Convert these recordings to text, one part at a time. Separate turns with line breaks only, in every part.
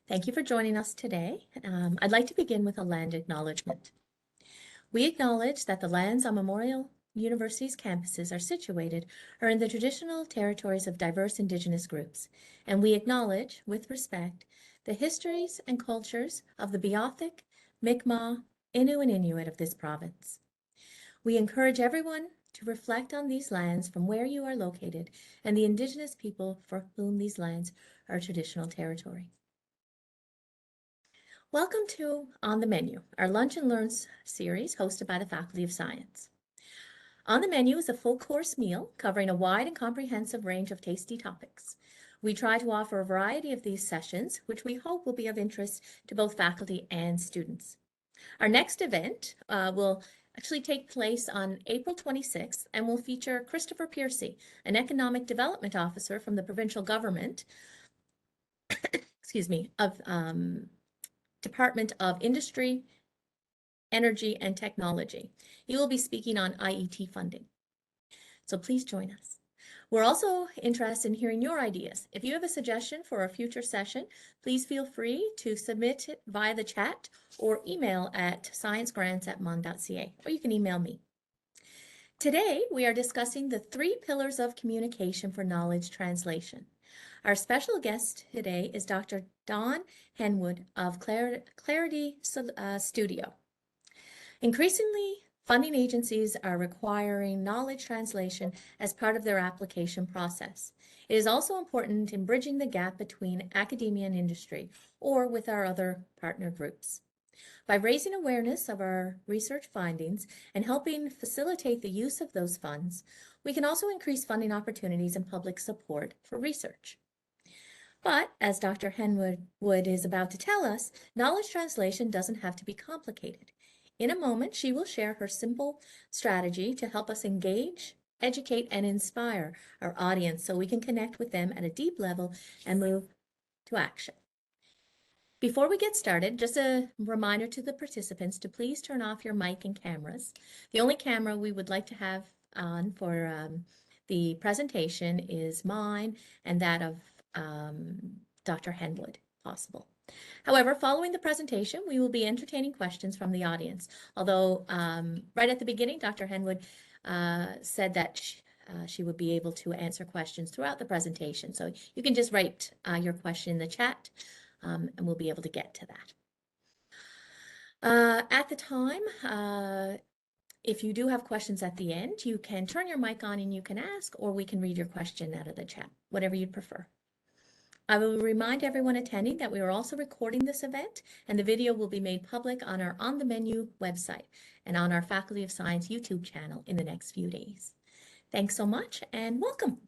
Thank you for joining us today. I'd like to begin with a land acknowledgement. We acknowledge that the lands on Memorial University's campuses are situated or in the traditional territories of diverse Indigenous groups, and we acknowledge, with respect, the histories and cultures of the Beothuk, Mi'kmaq, Innu, and Inuit of this province. We encourage everyone to reflect on these lands from where you are located and the Indigenous people for whom these lands are traditional territory. Welcome to On the Menu, our Lunch and Learn series hosted by the Faculty of Science. On the Menu is a full course meal covering a wide and comprehensive range of tasty topics. We try to offer a variety of these sessions, which we hope will be of interest to both faculty and students. Our next event will actually take place on April 26th and will feature Christopher Piercy, an Economic Development Officer from the provincial government, of Department of Industry, Energy, and Technology. He will be speaking on IET funding. So please join us. We're also interested in hearing your ideas. If you have a suggestion for a future session, please feel free to submit it via the chat or email at sciencegrants@mon.ca, or you can email me. Today, we are discussing the 3 pillars of communication for knowledge translation. Our special guest today is Dr. Dawn Henwood of Clarity Studio. Increasingly, funding agencies are requiring knowledge translation as part of their application process. It is also important in bridging the gap between academia and industry, or with our other partner groups. By raising awareness of our research findings and helping facilitate the use of those funds, we can also increase funding opportunities and public support for research. But, as Dr. Henwood is about to tell us, knowledge translation doesn't have to be complicated. In a moment, she will share her simple strategy to help us engage, educate, and inspire our audience so we can connect with them at a deep level and move to action. Before we get started, just a reminder to the participants to please turn off your mic and cameras. The only camera we would like to have on for the presentation is mine and that of Dr. Henwood, possible. However, following the presentation, we will be entertaining questions from the audience. Although right at the beginning, Dr. Henwood said that she would be able to answer questions throughout the presentation. So you can just write your question in the chat and we'll be able to get to that. At the time, if you do have questions at the end, you can turn your mic on and you can ask, or we can read your question out of the chat, whatever you'd prefer. I will remind everyone attending that we are also recording this event, and the video will be made public on our On the Menu website and on our Faculty of Science YouTube channel in the next few days. Thanks so much and welcome.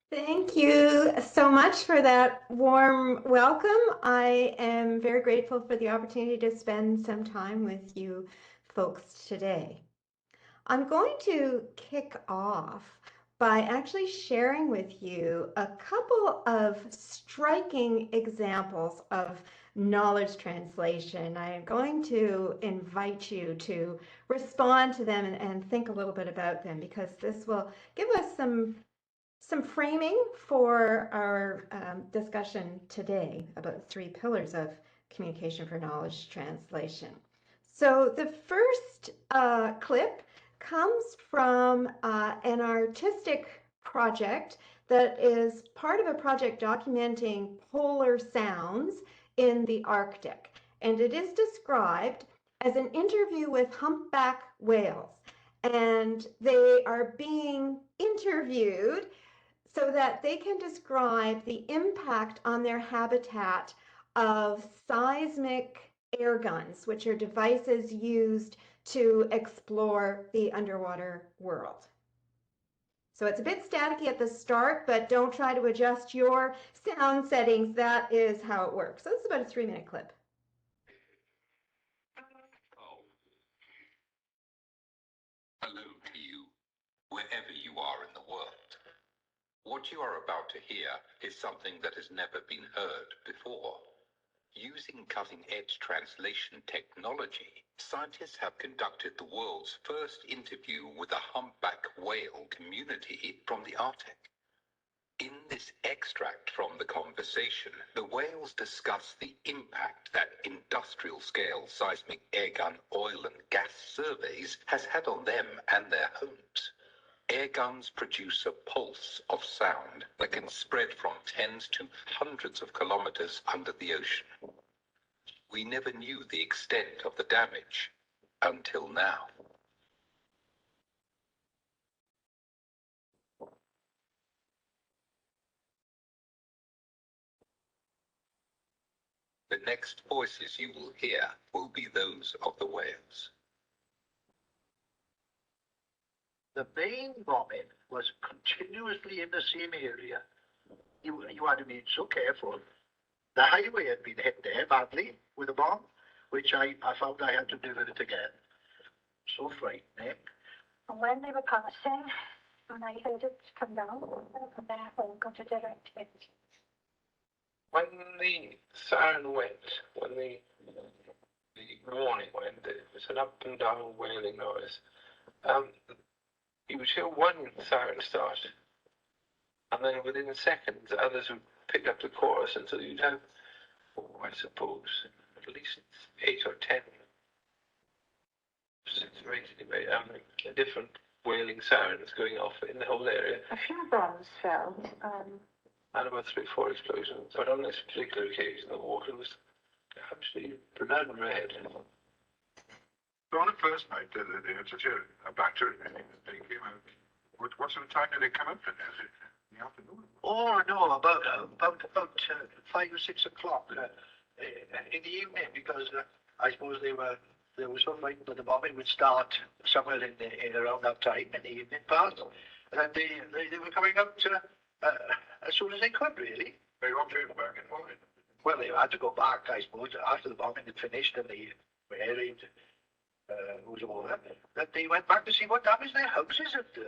Thank you so much for that warm welcome. I am very grateful for the opportunity to spend some time with you folks today. I'm going to kick off by actually sharing with you a couple of striking examples of knowledge translation. I am going to invite you to respond to them and think a little bit about them, because this will give us some framing for our discussion today about the 3 pillars of communication for knowledge translation. So the first clip comes from an artistic project that is part of a project documenting polar sounds in the Arctic. And it is described as an interview with humpback whales. And they are being interviewed so that they can describe the impact on their habitat of seismic air guns, which are devices used to explore the underwater world. So it's a bit staticky at the start, but don't try to adjust your sound settings. That is how it works. So this is about a 3-minute clip.
Hello to you, wherever you are in the world. What you are about to hear is something that has never been heard before. Using cutting-edge translation technology, scientists have conducted the world's first interview with a humpback whale community from the Arctic. In this extract from the conversation, the whales discuss the impact that industrial-scale seismic air gun oil and gas surveys has had on them and their homes. Air guns produce a pulse of sound that can spread from tens to hundreds of kilometers under the ocean. We never knew the extent of the damage until now. The next voices you will hear will be those of the whales.
The main bombing was continuously in the same area. You had to be so careful. The highway had been hit there badly with a bomb, which I found I had to do it again. So frightening.
And when they were passing, and I heard it come down, and from there I got a direct hit.
When the siren went, when the warning went, it was an up and down wailing noise. You would hear one siren start, and then within seconds, others would pick up the chorus until you'd have, I suppose, at least 8 or 10, 6 or 8 anyway, different wailing sirens going off in the whole area.
A few bombs fell.
And about 3 or 4 explosions. But on this particular occasion, the water was absolutely blood red.
So on the first night, they had such a battery, they came out. What sort of time did they come out then? Is it in the afternoon?
Oh no, about 5 or 6 o'clock in the evening, because I suppose they were so frightened that the bombing would start somewhere in around that time in the evening part, and they were coming up as soon as they could, really.
They won't take it back in the morning.
Well, they had to go back, I suppose, after the bombing had finished and the area was over. That they went back to see what damage their houses had done.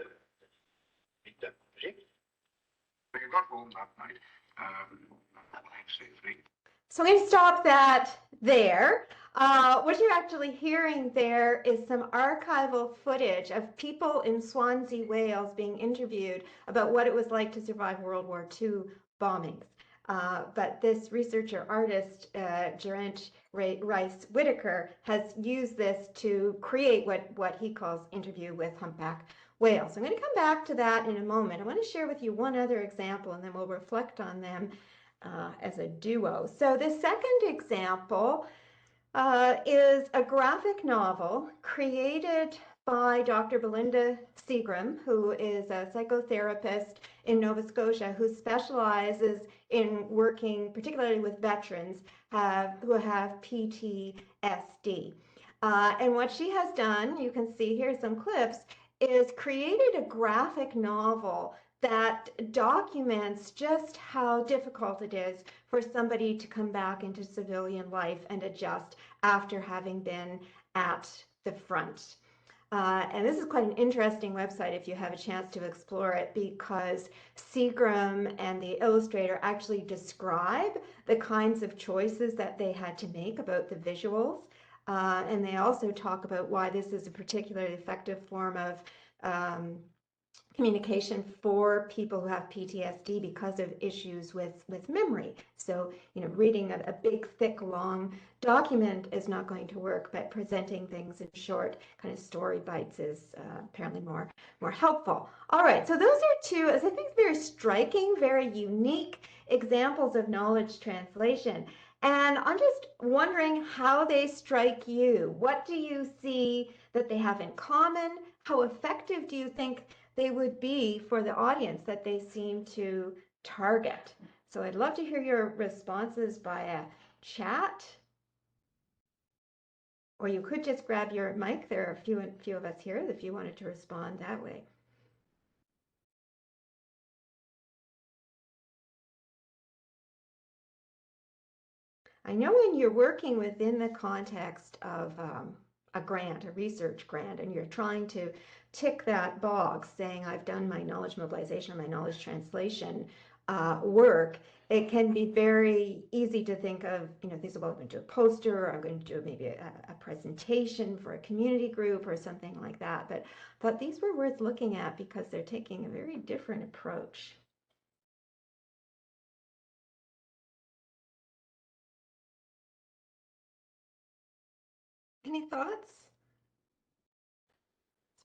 So you got home that night, safely.
So I'm going to stop that there. What you're actually hearing there is some archival footage of people in Swansea, Wales being interviewed about what it was like to survive World War II bombings. But this researcher artist, Geraint Rice Whitaker, has used this to create what he calls Interview with Humpback Whales. I'm going to come back to that in a moment. I want to share with you one other example, and then we'll reflect on them as a duo. So the second example is a graphic novel created by Dr. Belinda Seagram, who is a psychotherapist in Nova Scotia who specializes in working particularly with veterans who have PTSD. And what she has done, you can see here some clips, is created a graphic novel that documents just how difficult it is for somebody to come back into civilian life and adjust after having been at the front. And this is quite an interesting website if you have a chance to explore it, because Seagram and the illustrator actually describe the kinds of choices that they had to make about the visuals. And they also talk about why this is a particularly effective form of communication for people who have PTSD because of issues with memory. So, reading a big, thick, long document is not going to work, but presenting things in short kind of story bites is apparently more helpful. All right, so those are two, as I think, very striking, very unique examples of knowledge translation. And I'm just wondering how they strike you. What do you see that they have in common? How effective do you think they would be for the audience that they seem to target? So I'd love to hear your responses via chat. Or you could just grab your mic. There are a few of us here if you wanted to respond that way. I know when you're working within the context of a grant, a research grant, and you're trying to tick that box saying, I've done my knowledge mobilization or my knowledge translation work, it can be very easy to think of, things about, I'm going to do a poster, or I'm going to do maybe a presentation for a community group or something like that. But these were worth looking at because they're taking a very different approach. Any thoughts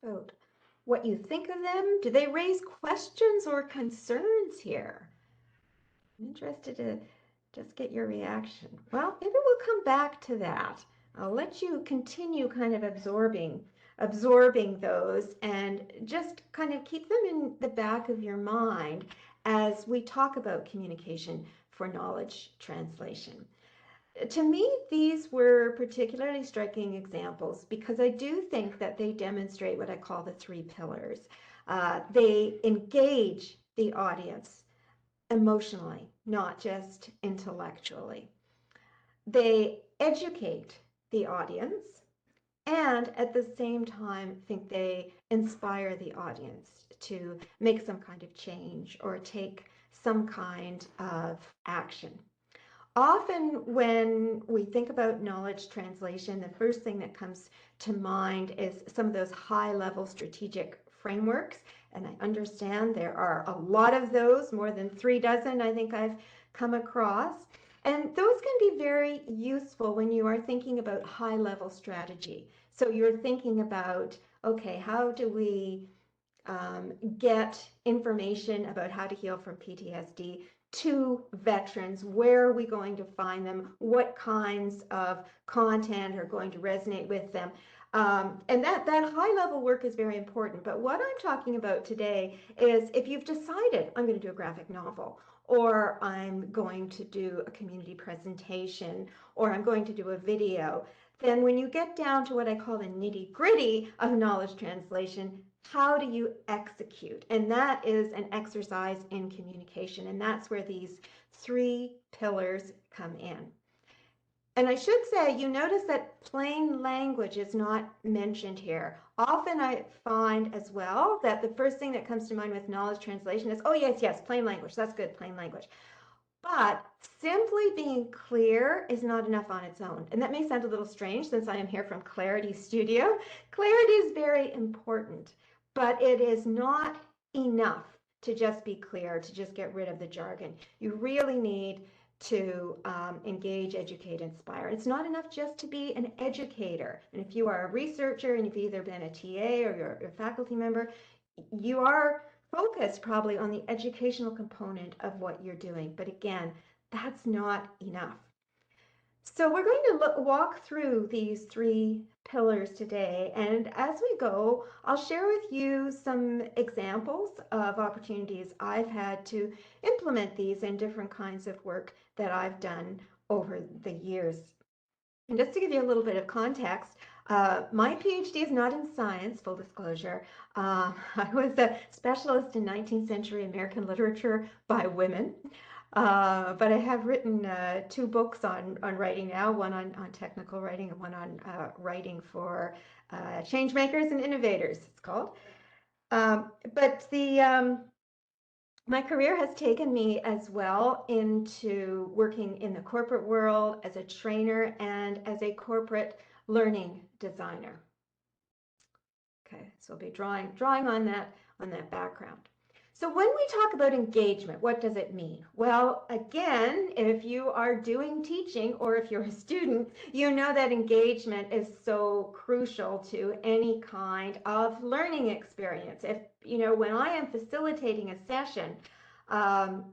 about what you think of them? Do they raise questions or concerns here? I'm interested to just get your reaction. Well, maybe we'll come back to that. I'll let you continue kind of absorbing those and just kind of keep them in the back of your mind as we talk about communication for knowledge translation. To me, these were particularly striking examples because I do think that they demonstrate what I call the three pillars. They engage the audience emotionally, not just intellectually. They educate the audience, and at the same time, think they inspire the audience to make some kind of change or take some kind of action. Often when we think about knowledge translation, the first thing that comes to mind is some of those high-level strategic frameworks. And I understand there are a lot of those, more than 36 I think I've come across. And those can be very useful when you are thinking about high-level strategy. So you're thinking about, okay, how do we get information about how to heal from PTSD to veterans? Where are we going to find them? What kinds of content are going to resonate with them? And that high level work is very important. But what I'm talking about today is if you've decided I'm going to do a graphic novel, or I'm going to do a community presentation, or I'm going to do a video, then when you get down to what I call the nitty-gritty of knowledge translation, how do you execute? And that is an exercise in communication. And that's where these three pillars come in. And I should say, you notice that plain language is not mentioned here. Often I find as well that the first thing that comes to mind with knowledge translation is, oh, yes, plain language. That's good, plain language. But simply being clear is not enough on its own. And that may sound a little strange since I am here from Clarity Studio. Clarity is very important, but it is not enough to just be clear, to just get rid of the jargon. You really need to engage, educate, inspire. It's not enough just to be an educator. And if you are a researcher and you've either been a TA or you're a faculty member, you are focused probably on the educational component of what you're doing. But again, that's not enough. So we're going to walk through these three pillars today. And as we go, I'll share with you some examples of opportunities I've had to implement these in different kinds of work that I've done over the years. And just to give you a little bit of context, my PhD is not in science, full disclosure. I was a specialist in 19th century American literature by women. But I have written 2 books on writing now, one on technical writing and one on writing for change makers and innovators, it's called. But my career has taken me as well into working in the corporate world as a trainer and as a corporate learning designer. Okay, so I'll be drawing on that background. So when we talk about engagement, what does it mean? Well, again, if you are doing teaching or if you're a student, you know that engagement is so crucial to any kind of learning experience. If, when I am facilitating a session, I'm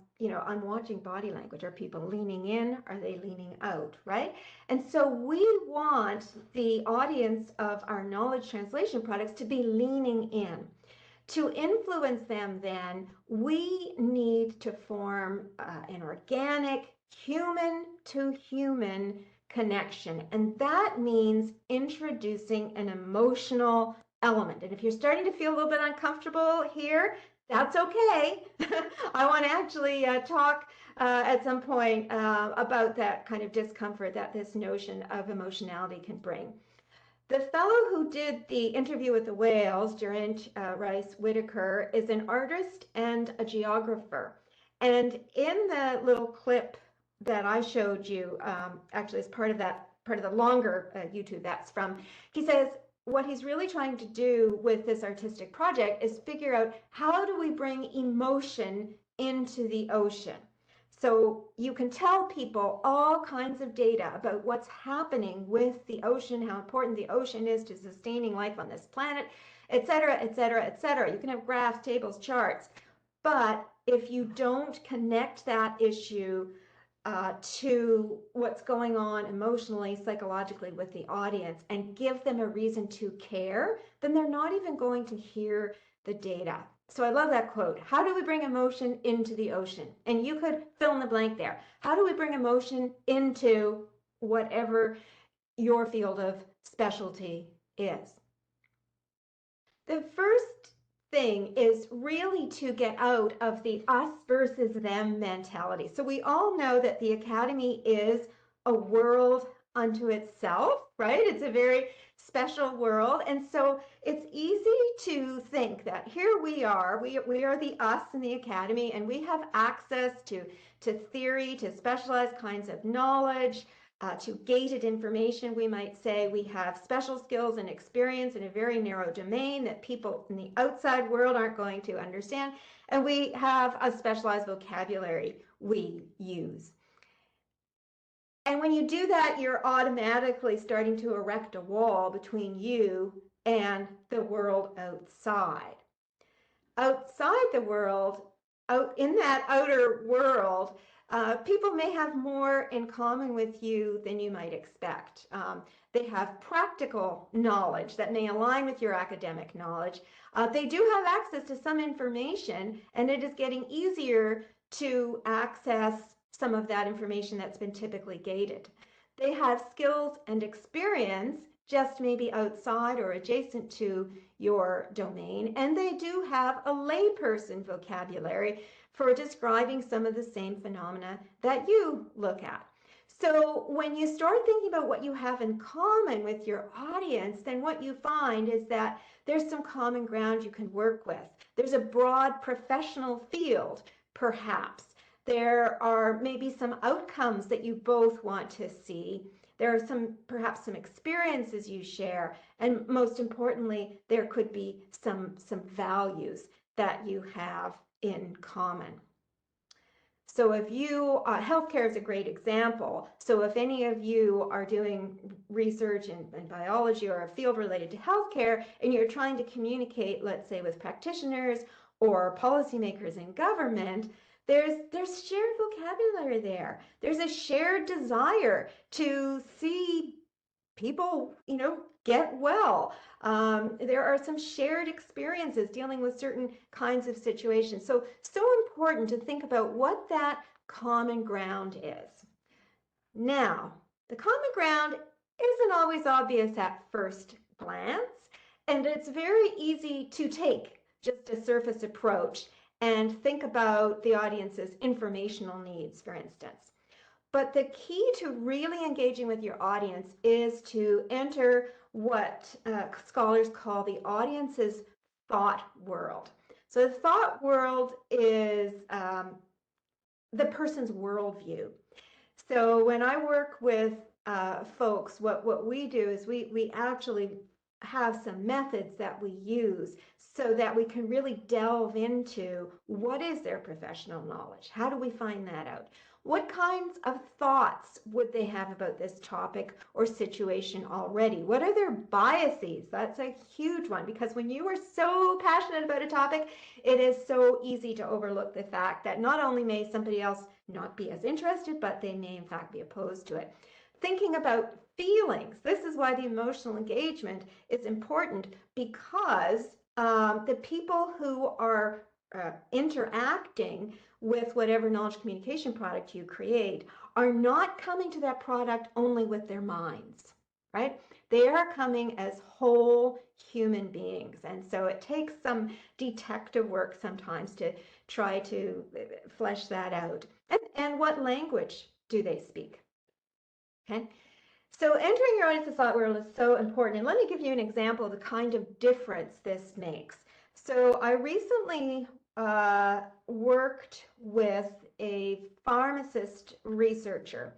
watching body language. Are people leaning in? Are they leaning out, right? And so we want the audience of our knowledge translation products to be leaning in. To influence them, then, we need to form an organic human-to-human connection. And that means introducing an emotional element. And if you're starting to feel a little bit uncomfortable here, that's okay. I want to actually talk at some point about that kind of discomfort that this notion of emotionality can bring. The fellow who did the interview with the whales, Geraint Rice Whitaker, is an artist and a geographer. And in the little clip that I showed you, actually as part of the longer YouTube that's from, he says what he's really trying to do with this artistic project is figure out how do we bring emotion into the ocean. So you can tell people all kinds of data about what's happening with the ocean, how important the ocean is to sustaining life on this planet, et cetera, et cetera, et cetera. You can have graphs, tables, charts. But if you don't connect that issue to what's going on emotionally, psychologically with the audience and give them a reason to care, then they're not even going to hear the data. So I love that quote. How do we bring emotion into the ocean? And you could fill in the blank there. How do we bring emotion into whatever your field of specialty is? The first thing is really to get out of the us versus them mentality. So we all know that the Academy is a world unto itself, right? It's a very special world. And so it's easy to think that here we are the us in the Academy, and we have access to theory, to specialized kinds of knowledge, to gated information. We might say we have special skills and experience in a very narrow domain that people in the outside world aren't going to understand, and we have a specialized vocabulary we use. And when you do that, you're automatically starting to erect a wall between you and the world outside. Outside the world, out in that outer world, people may have more in common with you than you might expect. They have practical knowledge that may align with your academic knowledge. They do have access to some information, and it is getting easier to access some of that information that's been typically gated. They have skills and experience just maybe outside or adjacent to your domain, and they do have a layperson vocabulary for describing some of the same phenomena that you look at. So when you start thinking about what you have in common with your audience, then what you find is that there's some common ground you can work with. There's a broad professional field, perhaps. There are maybe some outcomes that you both want to see. There are perhaps some experiences you share, and most importantly, there could be some values that you have in common. So if you, healthcare is a great example. So if any of you are doing research in biology or a field related to healthcare, and you're trying to communicate, let's say, with practitioners or policymakers in government, there's shared vocabulary there. There's a shared desire to see people, get well. There are some shared experiences dealing with certain kinds of situations. So important to think about what that common ground is. Now, the common ground isn't always obvious at first glance, and it's very easy to take just a surface approach and think about the audience's informational needs, for instance. But the key to really engaging with your audience is to enter what scholars call the audience's thought world. So the thought world is the person's worldview. So when I work with folks, what we do is we actually have some methods that we use so that we can really delve into what is their professional knowledge. How do we find that out? What kinds of thoughts would they have about this topic or situation already? What are their biases? That's a huge one, because when you are so passionate about a topic, it is so easy to overlook the fact that not only may somebody else not be as interested, but they may in fact be opposed to it. Thinking about feelings. This is why the emotional engagement is important, because the people who are interacting with whatever knowledge communication product you create are not coming to that product only with their minds, right? They are coming as whole human beings. And so it takes some detective work sometimes to try to flesh that out. And what language do they speak? Okay. So entering your audience's thought world is so important. And let me give you an example of the kind of difference this makes. So I recently worked with a pharmacist researcher.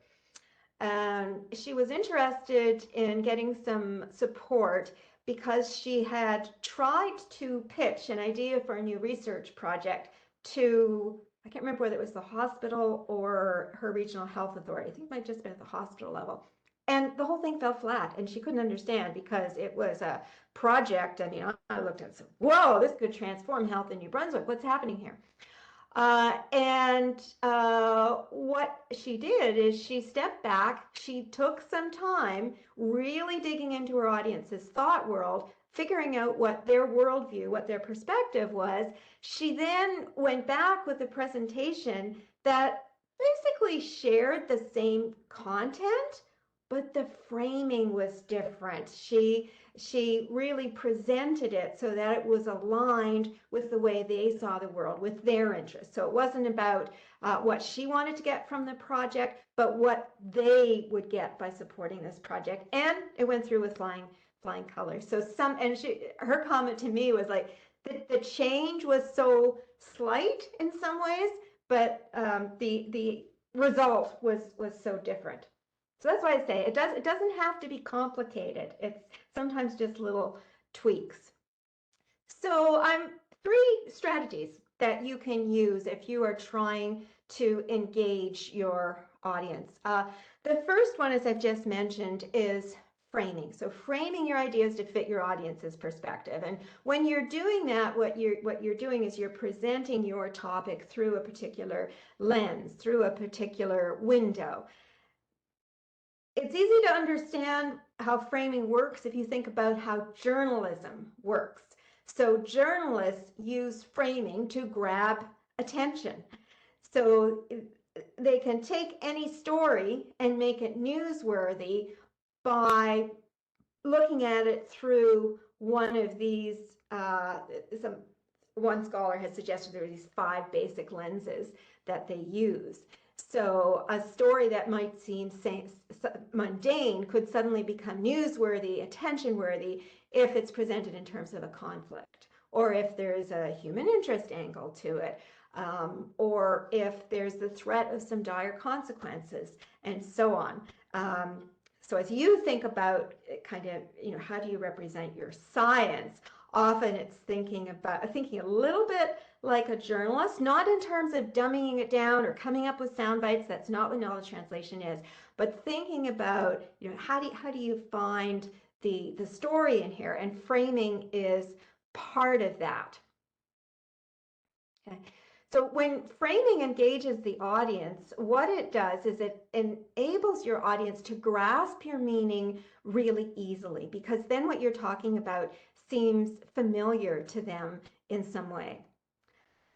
She was interested in getting some support because she had tried to pitch an idea for a new research project to, I can't remember whether it was the hospital or her regional health authority. I think it might have just been at the hospital level. And the whole thing fell flat, and she couldn't understand because it was a project. I mean, I looked at it and said, whoa, this could transform health in New Brunswick. What's happening here? What she did is she stepped back, she took some time really digging into her audience's thought world, figuring out what their worldview, what their perspective was. She then went back with a presentation that basically shared the same content, but the framing was different. She really presented it so that it was aligned with the way they saw the world, with their interests. So it wasn't about what she wanted to get from the project, but what they would get by supporting this project. And it went through with flying colors. So her comment to me was like, the change was so slight in some ways, but the result was so different. So that's why I say it doesn't have to be complicated. It's sometimes just little tweaks. So three strategies that you can use if you are trying to engage your audience. The first one, as I've just mentioned, is framing. So framing your ideas to fit your audience's perspective. And when you're doing that, what you're doing is you're presenting your topic through a particular lens, through a particular window. It's easy to understand how framing works if you think about how journalism works. So journalists use framing to grab attention. So they can take any story and make it newsworthy by looking at it through one of these, one scholar has suggested there are these 5 basic lenses that they use. So a story that might seem mundane could suddenly become newsworthy, attention-worthy, if it's presented in terms of a conflict, or if there's a human interest angle to it, or if there's the threat of some dire consequences, and so on. So as you think about kind of, how do you represent your science? Often it's thinking a little bit like a journalist, not in terms of dumbing it down or coming up with sound bites. That's not what knowledge translation is, but thinking about, how do you find the story in here, and framing is part of that. Okay. So when framing engages the audience, what it does is it enables your audience to grasp your meaning really easily, because then what you're talking about seems familiar to them in some way.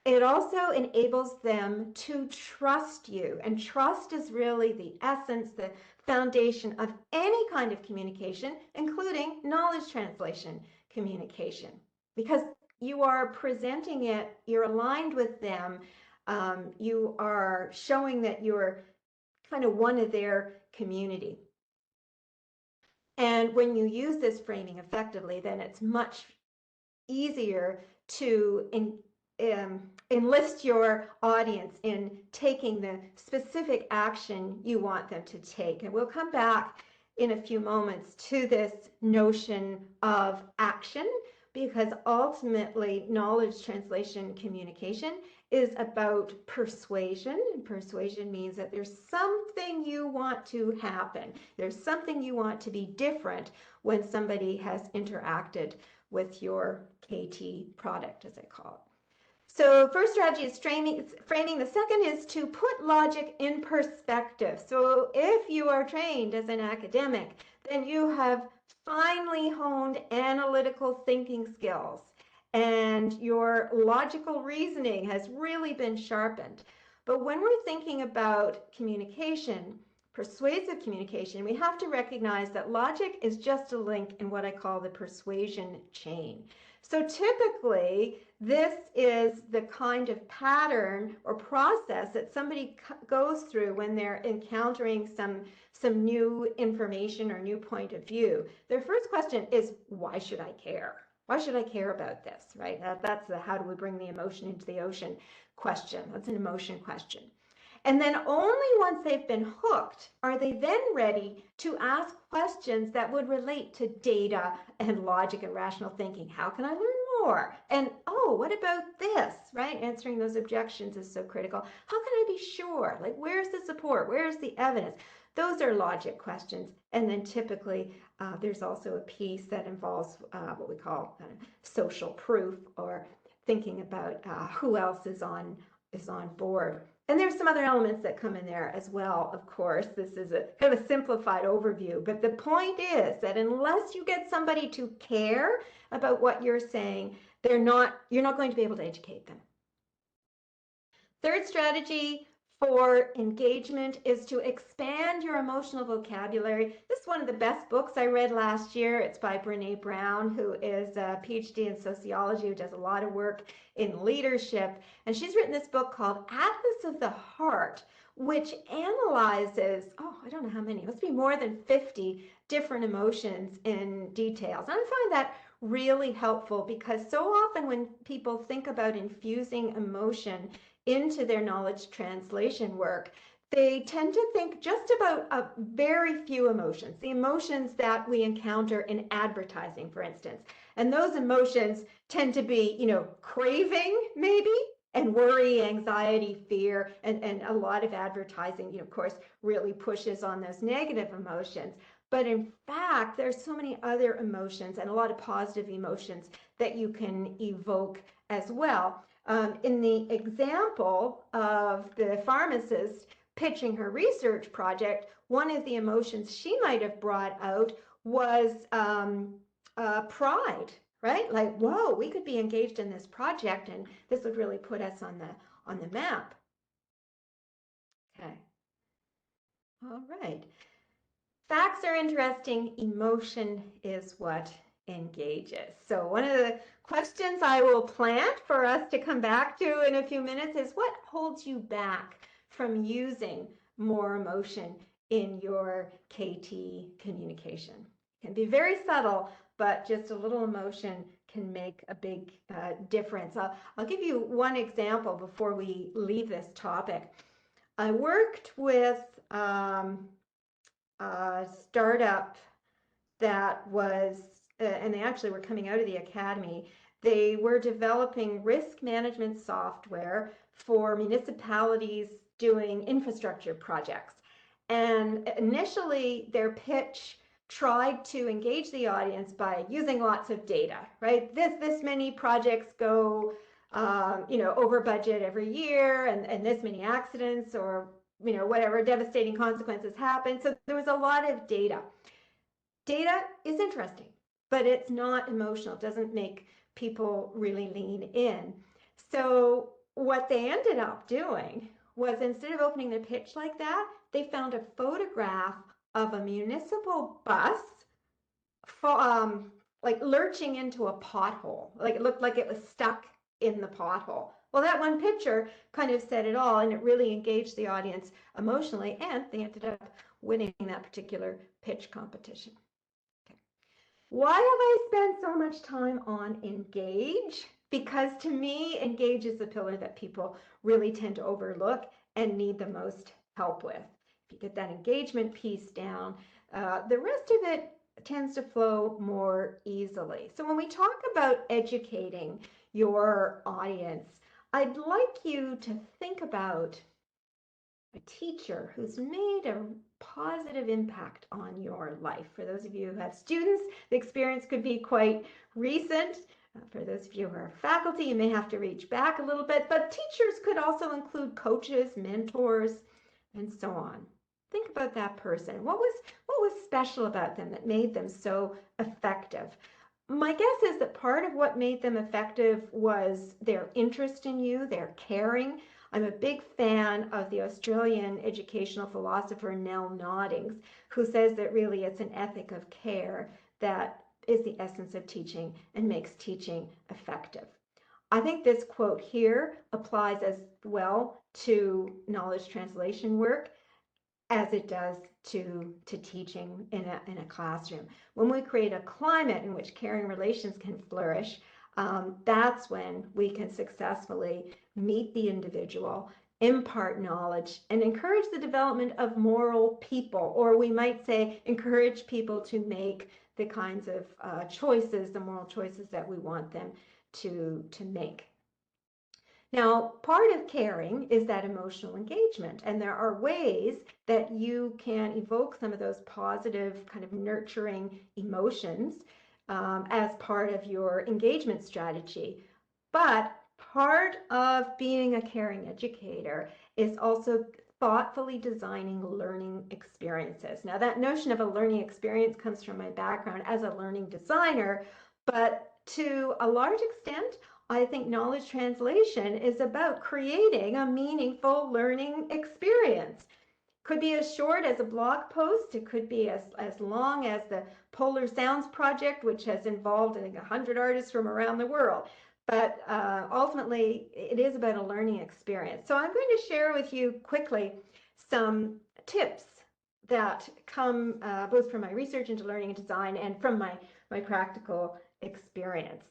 It also enables them to trust you, and trust is really the essence, the foundation of any kind of communication, including knowledge translation communication, because you are presenting it, you're aligned with them, you are showing that you're kind of one of their community. And when you use this framing effectively, then it's much easier to enlist your audience in taking the specific action you want them to take. And we'll come back in a few moments to this notion of action, because ultimately knowledge translation communication is about persuasion, and persuasion means that there's something you want to happen. There's something you want to be different when somebody has interacted with your KT product, as I call it. So first strategy is framing. The second is to put logic in perspective. So if you are trained as an academic, then you have finely honed analytical thinking skills, and your logical reasoning has really been sharpened. But when we're thinking about communication, persuasive communication, we have to recognize that logic is just a link in what I call the persuasion chain. So typically, this is the kind of pattern or process that somebody goes through when they're encountering some new information or new point of view. Their first question is, why should I care? Why should I care about this, right? That's the how do we bring the emotion into the ocean question. That's an emotion question. And then only once they've been hooked are they then ready to ask questions that would relate to data and logic and rational thinking. How can I learn more? And, oh, what about this, right? Answering those objections is so critical. How can I be sure? Like, where's the support? Where's the evidence? Those are logic questions. And then typically there's also a piece that involves what we call social proof, or thinking about who else is on board. And there's some other elements that come in there as well, of course. This is a kind of a simplified overview, but the point is that unless you get somebody to care about what you're saying, you're not going to be able to educate them. Third strategy for engagement is to expand your emotional vocabulary. This is one of the best books I read last year. It's by Brené Brown, who is a PhD in sociology, who does a lot of work in leadership. And she's written this book called Atlas of the Heart, which analyzes, I don't know how many, it must be more than 50 different emotions in details. And I find that really helpful, because so often when people think about infusing emotion into their knowledge translation work, they tend to think just about a very few emotions, the emotions that we encounter in advertising, for instance. And those emotions tend to be, craving maybe, and worry, anxiety, fear, and a lot of advertising, of course, really pushes on those negative emotions. But in fact, there's so many other emotions and a lot of positive emotions that you can evoke as well. In the example of the pharmacist pitching her research project, one of the emotions she might have brought out was pride, right? Like, whoa, we could be engaged in this project and this would really put us on the map. Okay. All right. Facts are interesting. Emotion is what engages. So one of the questions I will plant for us to come back to in a few minutes is, what holds you back from using more emotion in your KT communication? It can be very subtle, but just a little emotion can make a big difference. I'll give you one example before we leave this topic. I worked with a startup that was, and they actually were coming out of the academy. They were developing risk management software for municipalities doing infrastructure projects. And initially, their pitch tried to engage the audience by using lots of data, right? This many projects go, over budget every year, and this many accidents or whatever devastating consequences happen. So there was a lot of data. Data is interesting, but it's not emotional. It doesn't make people really lean in. So what they ended up doing was, instead of opening their pitch like that, they found a photograph of a municipal bus like lurching into a pothole. Like, it looked like it was stuck in the pothole. Well, that one picture kind of said it all, and it really engaged the audience emotionally, and they ended up winning that particular pitch competition. Okay. Why have I spent so much time on engage? Because to me, engage is the pillar that people really tend to overlook and need the most help with. If you get that engagement piece down, the rest of it tends to flow more easily. So when we talk about educating your audience, I'd like you to think about a teacher who's made a positive impact on your life. For those of you who have students, the experience could be quite recent. For those of you who are faculty, you may have to reach back a little bit, but teachers could also include coaches, mentors, and so on. Think about that person. What was special about them that made them so effective? My guess is that part of what made them effective was their interest in you, their caring. I'm a big fan of the Australian educational philosopher Nell Noddings, who says that really it's an ethic of care that is the essence of teaching and makes teaching effective. I think this quote here applies as well to knowledge translation work as it does to teaching in a classroom. When we create a climate in which caring relations can flourish, that's when we can successfully meet the individual impart knowledge, and encourage the development of moral people, or we might say encourage people to make the kinds of choices, the moral choices that we want them to make. Now, part of caring is that emotional engagement, and there are ways that you can evoke some of those positive, kind of nurturing emotions as part of your engagement strategy. But part of being a caring educator is also thoughtfully designing learning experiences. Now, that notion of a learning experience comes from my background as a learning designer, but to a large extent, I think knowledge translation is about creating a meaningful learning experience. Could be as short as a blog post. It could be as long as the Polar Sounds Project, which has involved, I think, 100 artists from around the world. But ultimately, it is about a learning experience. So I'm going to share with you quickly some tips that come both from my research into learning and design and from my practical experience.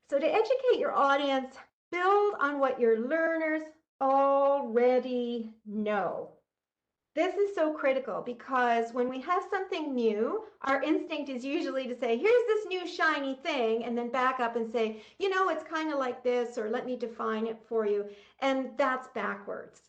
So to educate your audience, build on what your learners already know. This is so critical because when we have something new, our instinct is usually to say, here's this new shiny thing, and then back up and say, you know, it's kind of like this, or let me define it for you. And that's backwards.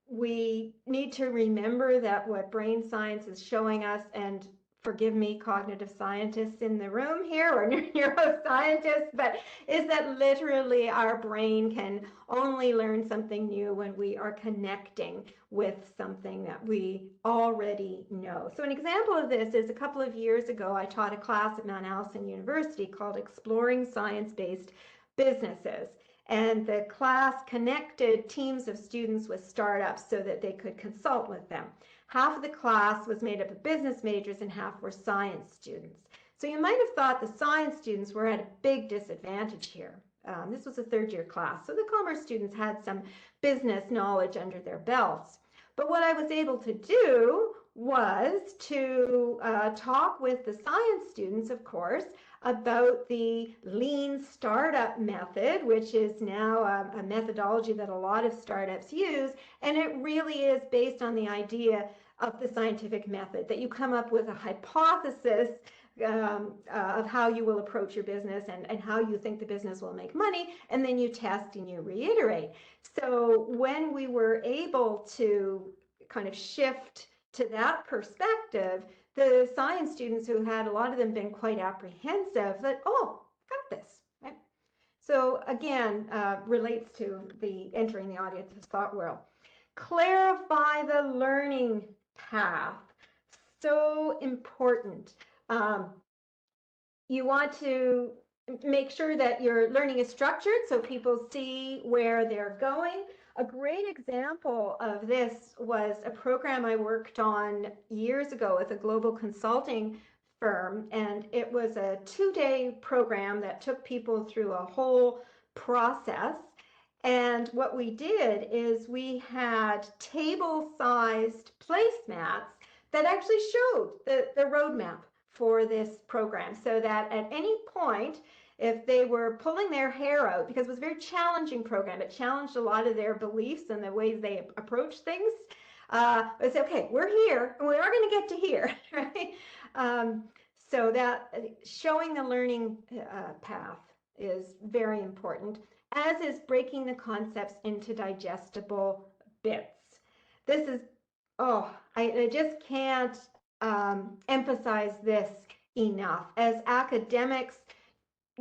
We need to remember that what brain science is showing us, and forgive me, cognitive scientists in the room here, or neuroscientists, but is that literally our brain can only learn something new when we are connecting with something that we already know. So an example of this is a couple of years ago, I taught a class at Mount Allison University called Exploring Science-Based Businesses. And the class connected teams of students with startups so that they could consult with them. Half of the class was made up of business majors and half were science students. So you might have thought the science students were at a big disadvantage here. This was a third-year class, so the commerce students had some business knowledge under their belts. But what I was able to do was to talk with the science students, of course, about the lean startup method, which is now a methodology that a lot of startups use, and it really is based on the idea of the scientific method, that you come up with a hypothesis of how you will approach your business and how you think the business will make money, and then you test and you reiterate. So when we were able to kind of shift to that perspective, the science students, who had a lot of them been quite apprehensive, that, oh, got this, right? So again, relates to the entering the audience's thought world. Clarify the learning path. So important. You want to make sure that your learning is structured so people see where they're going. A great example of this was a program I worked on years ago with a global consulting firm, and it was a 2-day program that took people through a whole process. And what we did is we had table-sized placemats that actually showed the roadmap for this program, so that at any point, if they were pulling their hair out, because it was a very challenging program, it challenged a lot of their beliefs and the ways they approach things. It's okay, we're here, and we are going to get to here, right? So that showing the learning path is very important, as is breaking the concepts into digestible bits. This is, oh, I just can't emphasize this enough. As academics,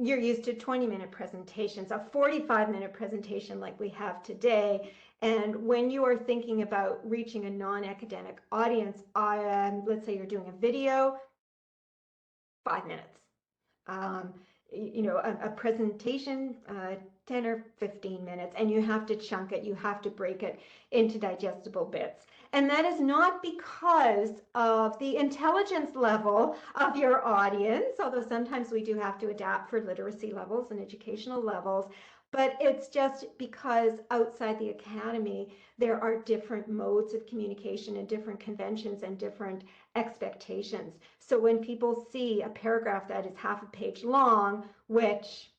you're used to 20-minute presentations, a 45-minute presentation like we have today. And when you are thinking about reaching a non-academic audience, let's say you're doing a video, 5 minutes. You know, a presentation, 10 or 15 minutes, and you have to chunk it, you have to break it into digestible bits. And that is not because of the intelligence level of your audience, although sometimes we do have to adapt for literacy levels and educational levels, but it's just because outside the academy, there are different modes of communication and different conventions and different expectations. So when people see a paragraph that is half a page long, which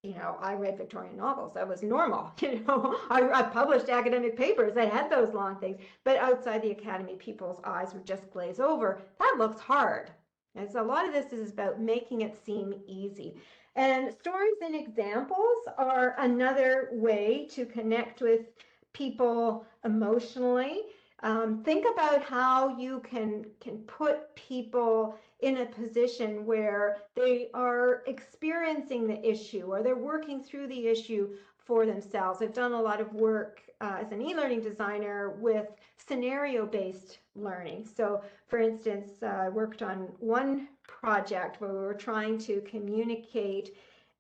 I read Victorian novels. That was normal. I published academic papers that had those long things. But outside the academy, people's eyes would just glaze over. That looks hard. And so a lot of this is about making it seem easy. And stories and examples are another way to connect with people emotionally. Think about how you can put people in a position where they are experiencing the issue or they're working through the issue for themselves. I've done a lot of work as an e-learning designer with scenario-based learning. So for instance, I worked on one project where we were trying to communicate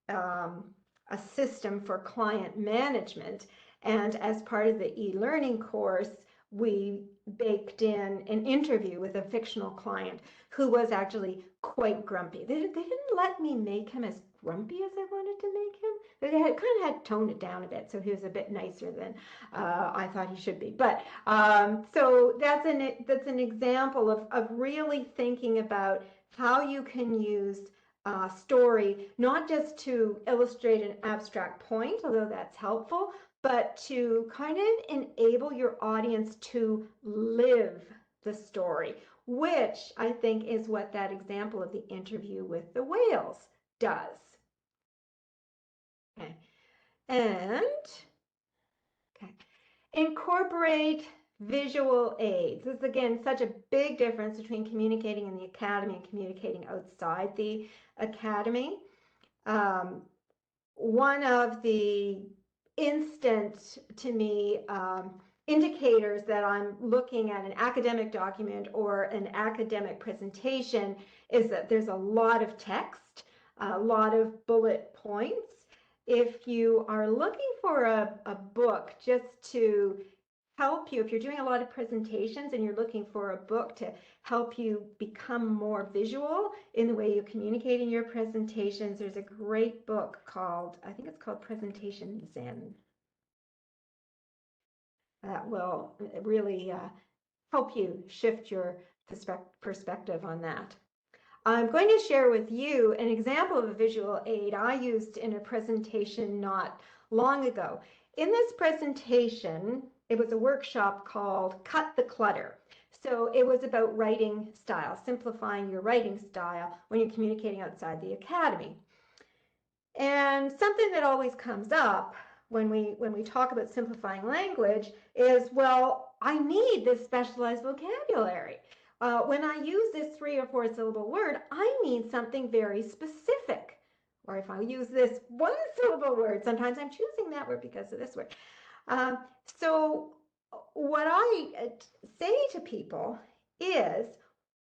a system for client management. And as part of the e-learning course, we baked in an interview with a fictional client who was actually quite grumpy. They didn't let me make him as grumpy as I wanted to make him. They had toned it down a bit, so he was a bit nicer than I thought he should be. But so that's an example of really thinking about how you can use story, not just to illustrate an abstract point, although that's helpful, but to kind of enable your audience to live the story, which I think is what that example of the interview with the whales does. Okay. And okay. Incorporate visual aids. This is again such a big difference between communicating in the academy and communicating outside the academy. One of the instant, to me, indicators that I'm looking at an academic document or an academic presentation is that there's a lot of text, a lot of bullet points. If you are looking for a book just to help you, if you're doing a lot of presentations and you're looking for a book to help you become more visual in the way you communicate in your presentations, there's a great book called, I think it's called Presentation Zen. That will really help you shift your perspective on that. I'm going to share with you an example of a visual aid I used in a presentation not long ago. In this presentation, it was a workshop called Cut the Clutter. So it was about writing style, simplifying your writing style when you're communicating outside the academy. And something that always comes up when we talk about simplifying language is, well, I need this specialized vocabulary. When I use this 3 or 4 syllable word, I mean something very specific. Or if I use this 1 syllable word, sometimes I'm choosing that word because of this word. So what I say to people is,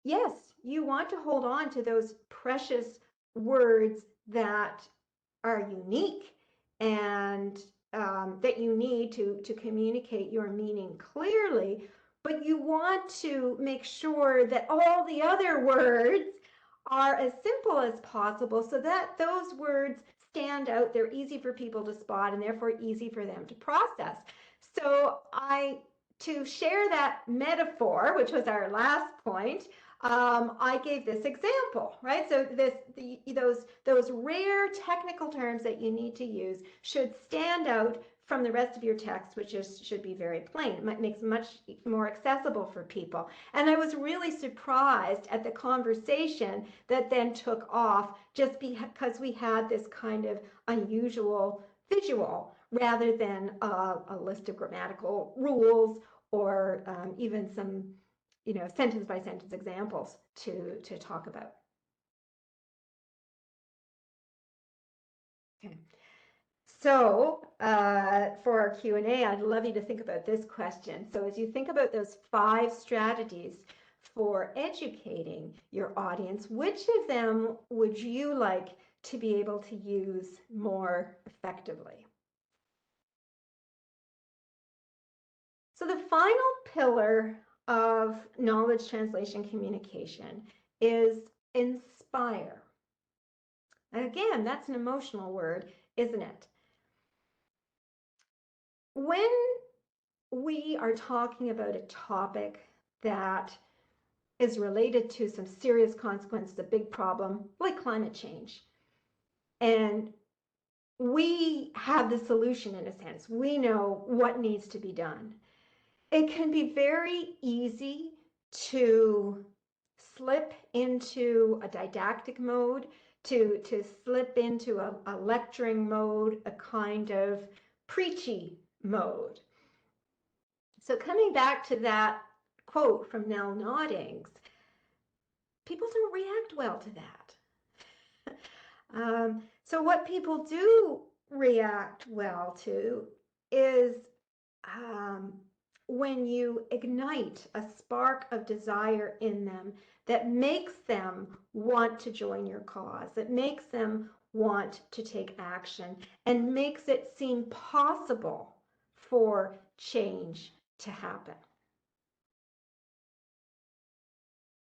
yes, you want to hold on to those precious words that are unique and that you need to communicate your meaning clearly, but you want to make sure that all the other words are as simple as possible so that those words stand out, they're easy for people to spot, and therefore easy for them to process. So to share that metaphor, which was our last point, I gave this example, right? So those rare technical terms that you need to use should stand out from the rest of your text, which should be very plain. It makes much more accessible for people. And I was really surprised at the conversation that then took off just because we had this kind of unusual visual rather than a list of grammatical rules or even some sentence by sentence examples to talk about. Okay. So for our Q&A, I'd love you to think about this question. So as you think about those 5 strategies for educating your audience, which of them would you like to be able to use more effectively? So the final pillar of knowledge translation communication is inspire. And again, that's an emotional word, isn't it? When we are talking about a topic that is related to some serious consequences, a big problem like climate change, and we have the solution in a sense. We know what needs to be done. It can be very easy to slip into a didactic mode, to slip into a lecturing mode, a kind of preachy mode. So coming back to that quote from Nell Noddings, people don't react well to that. So what people do react well to is when you ignite a spark of desire in them that makes them want to join your cause, that makes them want to take action, and makes it seem possible for change to happen.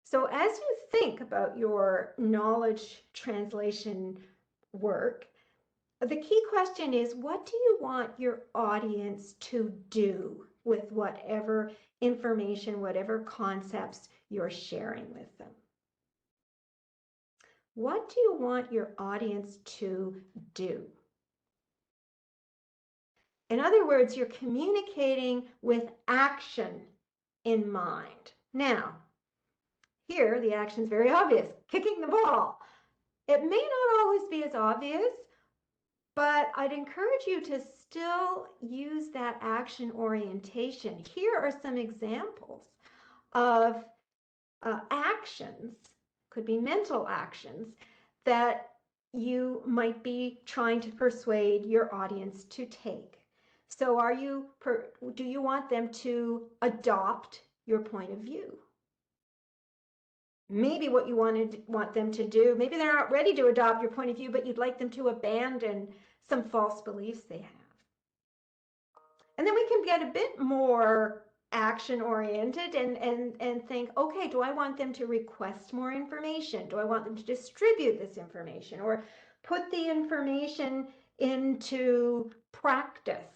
So as you think about your knowledge translation work, the key question is, what do you want your audience to do with whatever information, whatever concepts you're sharing with them? What do you want your audience to do? In other words, you're communicating with action in mind. Now, here the action is very obvious, kicking the ball. It may not always be as obvious, but I'd encourage you to still use that action orientation. Here are some examples of actions, could be mental actions, that you might be trying to persuade your audience to take. So do you want them to adopt your point of view? Maybe what you want them to do, maybe they're not ready to adopt your point of view, but you'd like them to abandon some false beliefs they have. And then we can get a bit more action oriented and think, okay, do I want them to request more information? Do I want them to distribute this information or put the information into practice?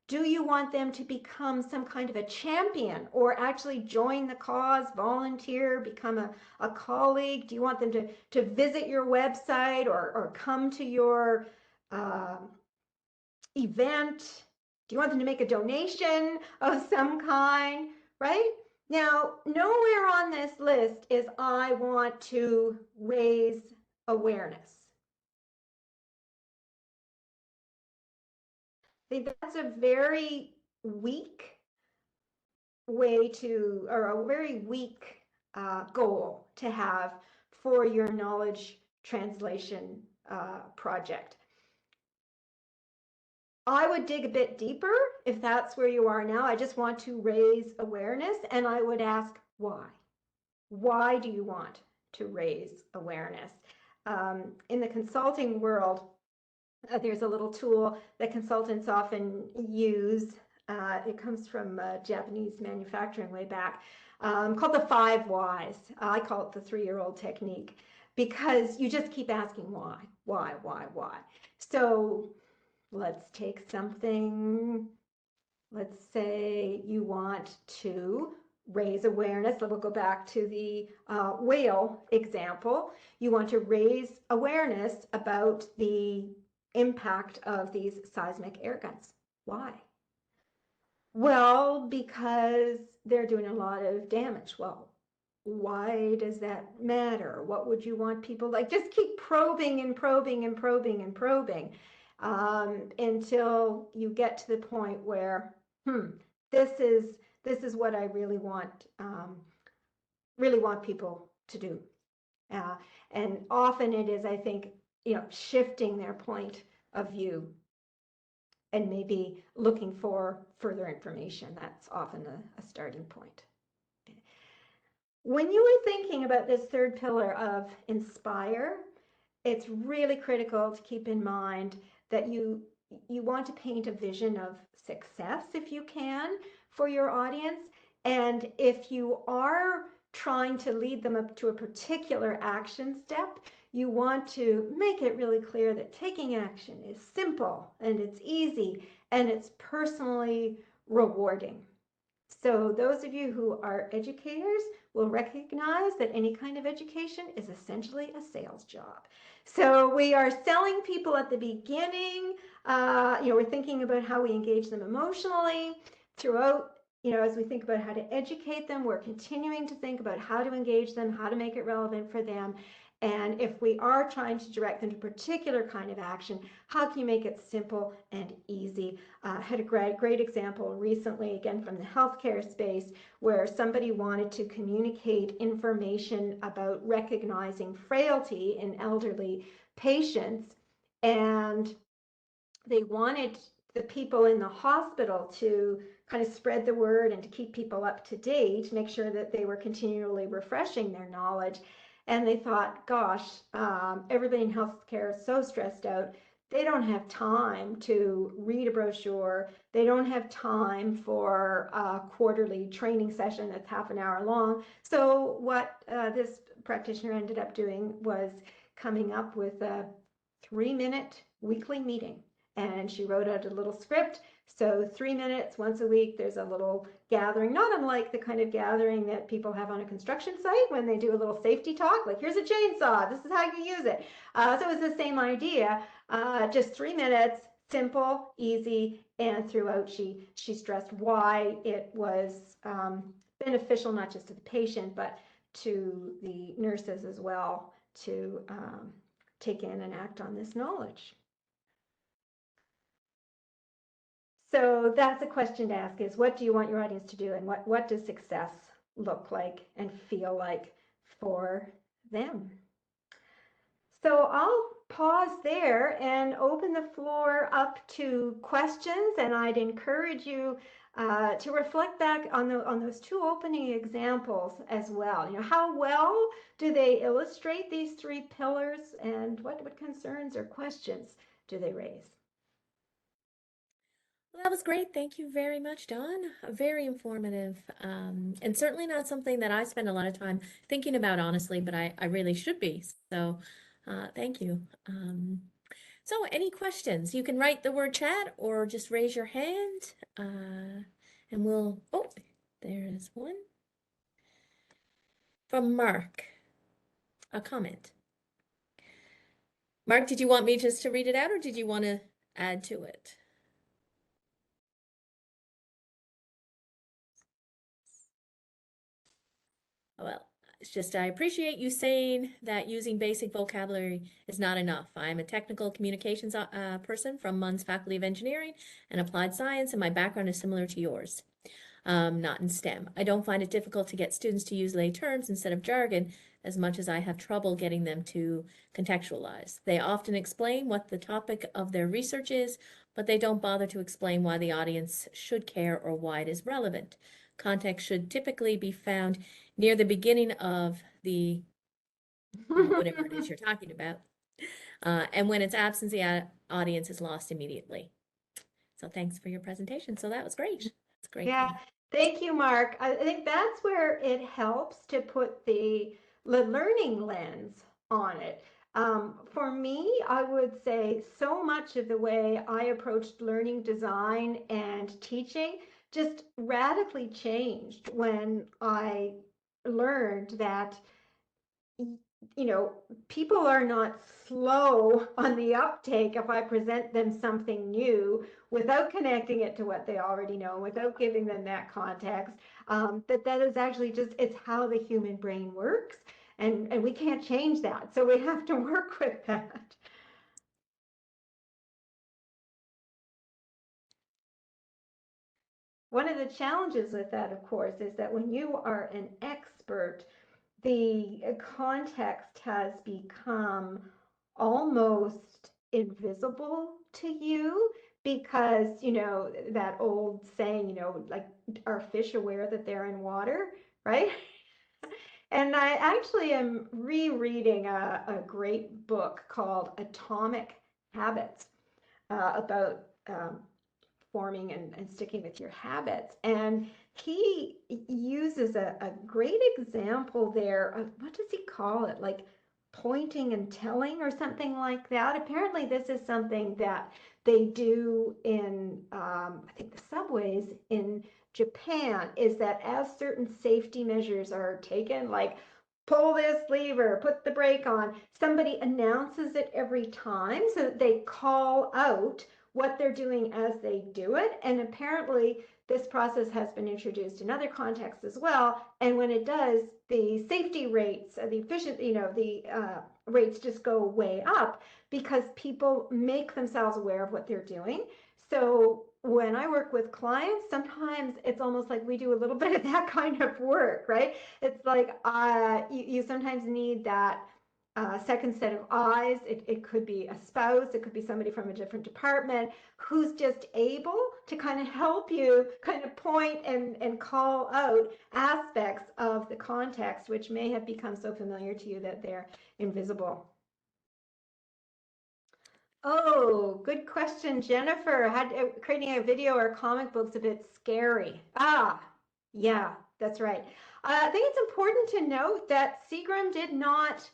Do you want them to become some kind of a champion or actually join the cause, volunteer, become a colleague? Do you want them to visit your website or come to your event? Do you want them to make a donation of some kind, right? Now, nowhere on this list is I want to raise awareness. I think that's a very weak way to, or a very weak goal to have for your knowledge translation project. I would dig a bit deeper if that's where you are now. I just want to raise awareness, and I would ask why. Why do you want to raise awareness? In the consulting world, there's a little tool that consultants often use. It comes from Japanese manufacturing way back, called the 5 whys. I call it the 3-year-old technique, because you just keep asking why. So let's take something, let's say you want to raise awareness. We'll go back to the whale example. You want to raise awareness about the impact of these seismic air guns. Why? Well, because they're doing a lot of damage. Well, why does that matter? What would you want people like? Just keep probing and probing and probing and probing until you get to the point where, this is what I really want people to do. And often it is, I think, shifting their point of view and maybe looking for further information. That's often a starting point. When you are thinking about this third pillar of inspire, it's really critical to keep in mind that you want to paint a vision of success, if you can, for your audience. And if you are trying to lead them up to a particular action step, you want to make it really clear that taking action is simple and it's easy and it's personally rewarding. So those of you who are educators will recognize that any kind of education is essentially a sales job. So we are selling people at the beginning. We're thinking about how we engage them emotionally throughout. As we think about how to educate them, we're continuing to think about how to engage them, how to make it relevant for them. And if we are trying to direct them to a particular kind of action, how can you make it simple and easy? Had a great example recently, again, from the healthcare space, where somebody wanted to communicate information about recognizing frailty in elderly patients. And they wanted the people in the hospital to kind of spread the word and to keep people up to date, make sure that they were continually refreshing their knowledge. And they thought, gosh, everybody in healthcare is so stressed out. They don't have time to read a brochure. They don't have time for a quarterly training session that's half an hour long. So what this practitioner ended up doing was coming up with a 3-minute weekly meeting. And she wrote out a little script. So 3 minutes once a week, there's a little gathering, not unlike the kind of gathering that people have on a construction site when they do a little safety talk, like here's a chainsaw, this is how you use it. So it was the same idea, just 3 minutes, simple, easy, and throughout she stressed why it was beneficial not just to the patient, but to the nurses as well to take in and act on this knowledge. So that's a question to ask, is what do you want your audience to do, and what does success look like and feel like for them? So I'll pause there and open the floor up to questions, and I'd encourage you to reflect back on those two opening examples as well. How well do they illustrate these 3 pillars, and what concerns or questions do they raise?
Well, that was great. Thank you very much, Dawn. Very informative, and certainly not something that I spend a lot of time thinking about, honestly, but I really should be. So thank you. So any questions? You can write the word chat or just raise your hand, and we'll, oh, there is one from Mark, a comment. Mark, did you want me just to read it out, or did you want to add to it? Well, it's just I appreciate you saying that using basic vocabulary is not enough. I'm a technical communications person from MUN's Faculty of Engineering and Applied Science, and my background is similar to yours, not in STEM. I don't find it difficult to get students to use lay terms instead of jargon as much as I have trouble getting them to contextualize. They often explain what the topic of their research is, but they don't bother to explain why the audience should care or why it is relevant. Context should typically be found near the beginning of the whatever it is you're talking about. And when it's absent, the audience is lost immediately. So thanks for your presentation. So that was great. That's great.
Yeah, thank you, Mark. I think that's where it helps to put the learning lens on it. For me, I would say so much of the way I approached learning design and teaching just radically changed when I learned that people are not slow on the uptake if I present them something new without connecting it to what they already know, without giving them that context. That is actually just, it's how the human brain works, and we can't change that. So we have to work with that. One of the challenges with that, of course, is that when you are an expert, the context has become almost invisible to you because, that old saying, like, are fish aware that they're in water, right? And I actually am rereading a great book called Atomic Habits about forming and sticking with your habits. And he uses a great example there of, what does he call it? Like pointing and telling or something like that. Apparently, this is something that they do in, I think, the subways in Japan, is that as certain safety measures are taken, like pull this lever, put the brake on, somebody announces it every time so that they call out what they're doing as they do it. And apparently, this process has been introduced in other contexts as well. And when it does, the safety rates, the efficient, the rates just go way up because people make themselves aware of what they're doing. So when I work with clients, sometimes it's almost like we do a little bit of that kind of work, right? It's like you sometimes need that second set of eyes. It could be a spouse, it could be somebody from a different department who's just able to kind of help you kind of point and call out aspects of the context which may have become so familiar to you that they're invisible. Oh, good question, Jennifer. Creating a video or comic book's a bit scary. Yeah, that's right. I think it's important to note that Seagram did not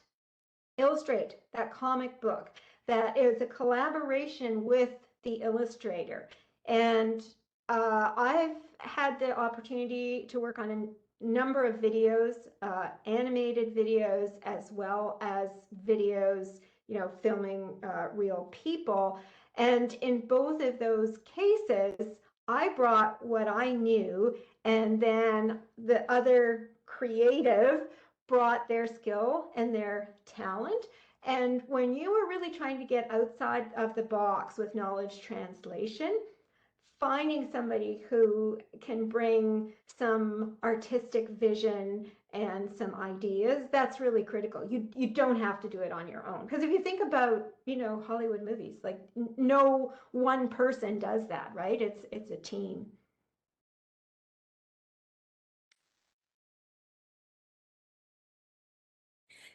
illustrate that comic book, that it was a collaboration with the illustrator. And I've had the opportunity to work on a number of videos, animated videos, as well as videos, filming real people. And in both of those cases, I brought what I knew, and then the other creative brought their skill and their talent. And when you are really trying to get outside of the box with knowledge translation, finding somebody who can bring some artistic vision and some ideas, that's really critical. You don't have to do it on your own. Because if you think about, Hollywood movies, like no one person does that, right? It's a team.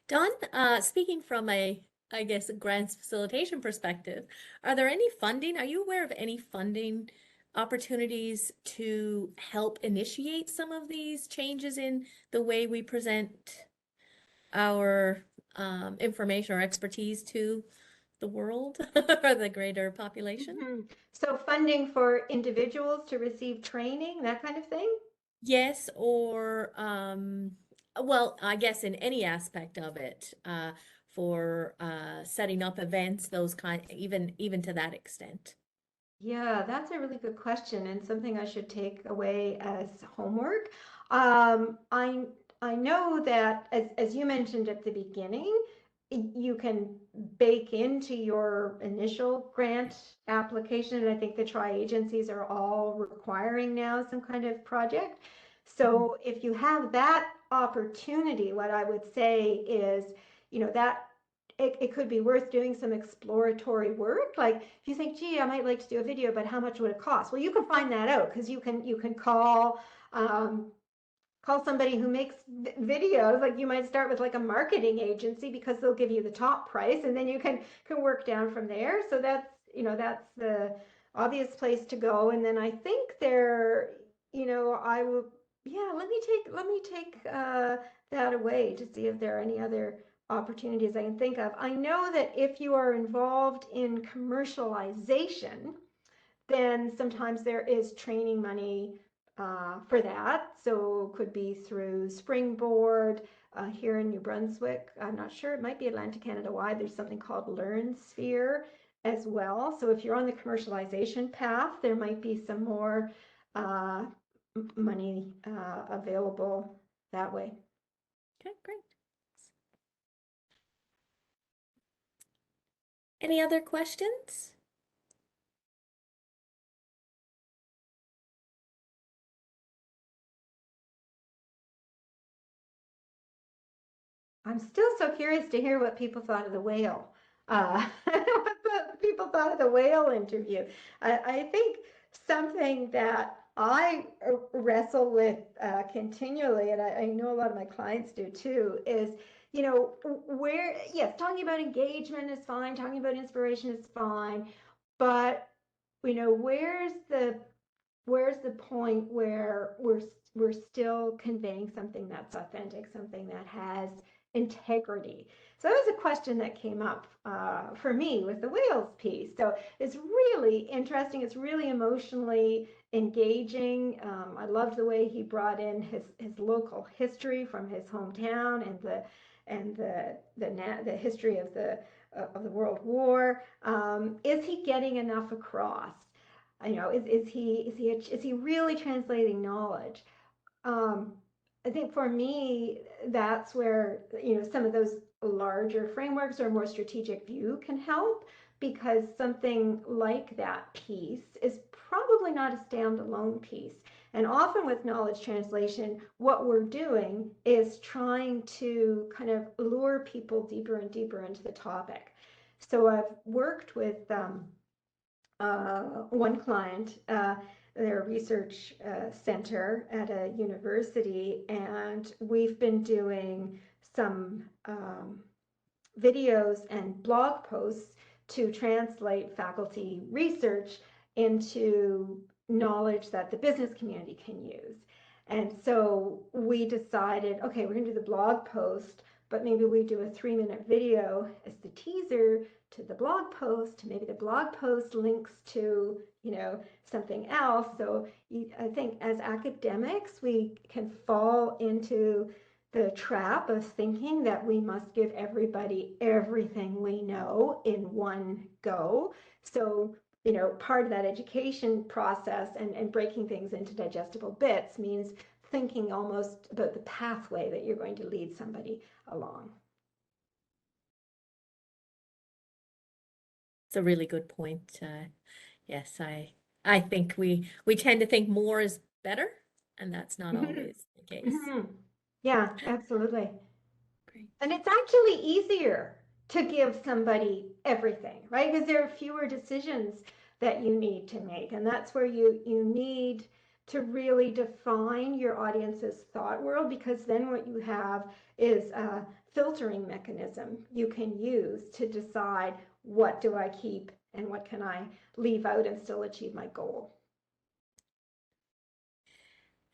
Don, speaking from I guess, a grants facilitation perspective, are there any funding? Are you aware of any funding opportunities to help initiate some of these changes in the way we present our information or expertise to the world or the greater population?
Mm-hmm. So funding for individuals to receive training, that kind of thing?
Yes, or well, I guess in any aspect of it, for setting up events, those kind, even to that extent.
Yeah, that's a really good question and something I should take away as homework. I know that as you mentioned at the beginning, you can bake into your initial grant application, and I think the tri-agencies are all requiring now some kind of project. So if you have that opportunity, what I would say is, that it could be worth doing some exploratory work. Like if you think, gee, I might like to do a video, but how much would it cost? Well, you can find that out because you can call somebody who makes videos. Like you might start with like a marketing agency because they'll give you the top price, and then you can work down from there. So that's the obvious place to go. And then I think I will, yeah, let me take that away to see if there are any other opportunities I can think of. I know that if you are involved in commercialization, then sometimes there is training money for that. So it could be through Springboard here in New Brunswick. I'm not sure. It might be Atlantic Canada wide. There's something called Learn Sphere as well. So if you're on the commercialization path, there might be some more money available that way.
Okay, great. Any other questions?
I'm still so curious to hear what people thought of the whale. What the people thought of the whale interview. I think something that I wrestle with continually, and I know a lot of my clients do too, is, yes, talking about engagement is fine, talking about inspiration is fine, but, where's the point where we're still conveying something that's authentic, something that has integrity. So that was a question that came up for me with the whales piece. So it's really interesting. It's really emotionally engaging. I loved the way he brought in his local history from his hometown and the history of the World War. Is he getting enough across? You know, is he really translating knowledge? I think for me, that's where, you know, some of those larger frameworks or more strategic view can help, because something like that piece is probably not a standalone piece. And often with knowledge translation, what we're doing is trying to kind of lure people deeper and deeper into the topic. So I've worked with one client, their research center at a university, and we've been doing some videos and blog posts to translate faculty research into knowledge that the business community can use. And so we decided, okay, we're going to do the blog post, but maybe we do a 3-minute video as the teaser to the blog post. Maybe the blog post links to, you know, something else. So I think as academics, we can fall into the trap of thinking that we must give everybody everything we know in one go. So, you know, part of that education process and breaking things into digestible bits means thinking almost about the pathway that you're going to lead somebody along.
It's a really good point. Yes, I think we tend to think more is better, and that's not always the case.
Yeah, absolutely.
Great.
And it's actually easier to give somebody everything, right? Because there are fewer decisions that you need to make. And that's where you need to really define your audience's thought world, because then what you have is a filtering mechanism you can use to decide, what do I keep and what can I leave out and still achieve my goal.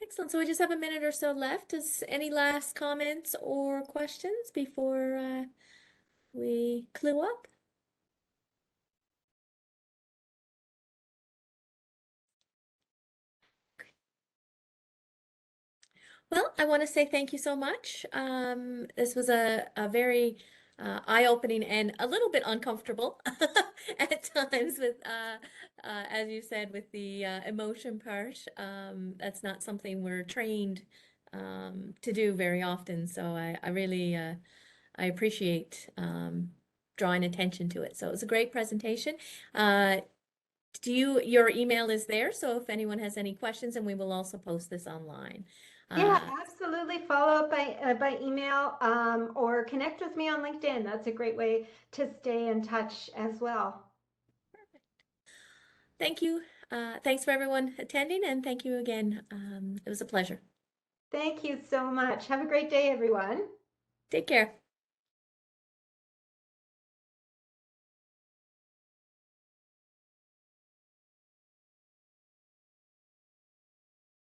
Excellent. So we just have a minute or so left. Any last comments or questions before we clue up? Well, I want to say thank you so much. This was a very eye-opening and a little bit uncomfortable at times with, as you said, with the emotion part. That's not something we're trained to do very often. So I really I appreciate drawing attention to it. So it was a great presentation. Your email is there, so if anyone has any questions, and we will also post this online.
Yeah, absolutely. Follow up by email or connect with me on LinkedIn. That's a great way to stay in touch as well.
Perfect. Thank you. Thanks for everyone attending, and thank you again. It was a pleasure.
Thank you so much. Have a great day, everyone.
Take care.